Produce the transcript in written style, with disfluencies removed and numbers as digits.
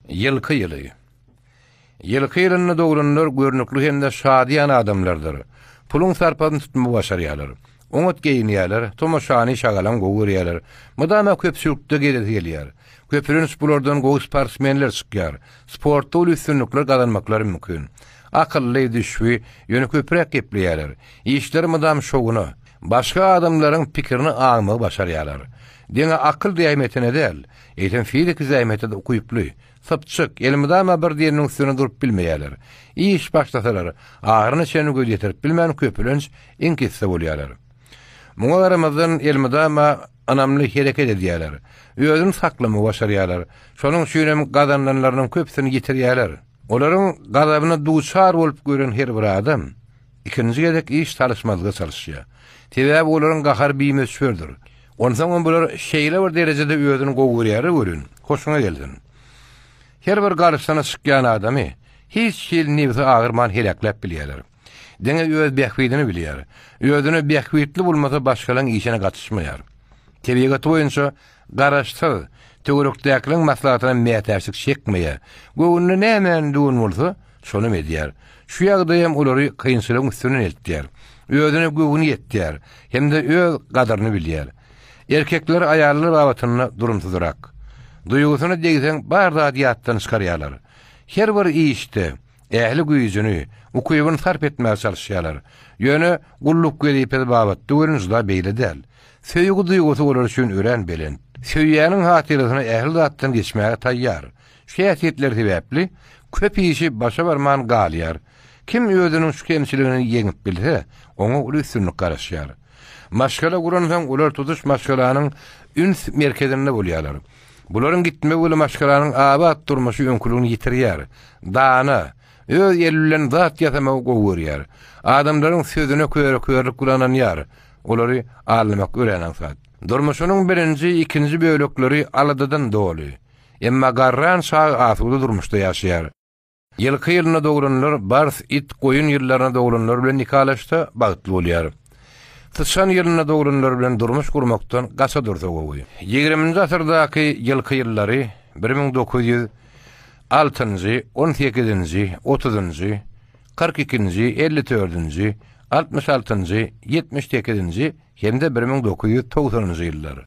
Yılkı yılı. Yılkı yılını doğuranlar görnüklü hem de şadiyan adamlardır. Pulun sarpadın tutma başarıyalar. Onut geyiniyalar, tomoşani şagalan goğuriyalar. Mudama köpsürükte geliyar. Köpürün sporlardan goğu sportsmenler çıkıyar. Sportta ulu üstünlükler kazanmakları mümkün. Akıllı düşüy, yönü köpürek gepliyalar. İşler mudam şoğunu. Başka adamların pikirini ağımı başarıyalar. Dene akıl diyametine değil, eğitim fiilik zahmeti de okuyuplu. Sıpçık, elmidama bir diğerinin üstüne durup bilmeyeler. İyi iş başlasalar, ağırını çeni göz yetirip bilmeyen köpülünç inkisse oluyalar. Muğalarımızın elmidama anamlı hareket ediyalar. Özün saklımı başarıyalar. Şonun şüynem kazananlarının köpsini yitiriyalar. Onların gazabına duçar olup görün her bir adam. İkinci gedek iş çalışmazlığı çalışıyor. Tebab onların kahar biyimi sürdür. Ondan bular şeyle bir derecede özünü goğuriyarı görün. Hoşuna geldin. Her bir garışsana sıkyan adamı hiç şil nivsi ağırman helaklap biliyorlar. Dene öz bekvidini biliyor. Özünü bekvidli bulmasa başkalarının işine katışmayar. Tebigatı boyunca garaşsız, tögürükdäkliň maslahatyna mätärsik çekmeye, göwünni nämen duun bolsa, şonu medýär. Şu ýagdaýam olary kynçylygyň üstüne eltdiýär. Özüne göwüni ýetdiýär, hemde öz gadaryny bilýär. Erkekler aýalyny babatyny durumsuzrak. Duýgusyny degseň barda diýatdan çykarýarlar. Her bir işde ähli güýjüni, ukuýuny sarp etmäge çalyşýarlar. Ýöne gulluk gelip babat döwrüňizde beýle däl. Söýgü duýgusy olar üçin ören bilen. Söýýäniň hatyrysyny ähli zatdan geçmäge taýýar. Şu häsiýetler sebäpli köp işi başa barman galýar. Kim özüniň şu kemçiligini ýeňip bilse, oňa uly üstünlük garaşýar. Maşgala guransaň ular tutuş maşgalanyň üns merkezinde bolýarlar. Bularyň gitme boly maşgalanyň abat durmuşy öňkülügini ýitirýär. Dana öz ýerlilen zat ýasamagy goýurýar. Adamlaryň sözüne köýerlik gurananýar. Olary almak öğrenen zat. Durmuşynyň birinji, ikinji bölekleri aladadan doly. Emma garran şa asuda durmuşda ýaşaýar. Yılkı yılına doğuranlar, bars, it, koyun yıllarına doğuranlar bilen nikalaşta bagtly bolýar. Tışan yılına doğuranlar bilen durmuş kurmaktan gasa dursa gowy. 20-nji asyrdaky yılkı yıllary 1906-njy, 18-nji, 30-njy, 42-nji, 54-nji, 66-njy, 78-nji hemde 1990-njy ýyllar.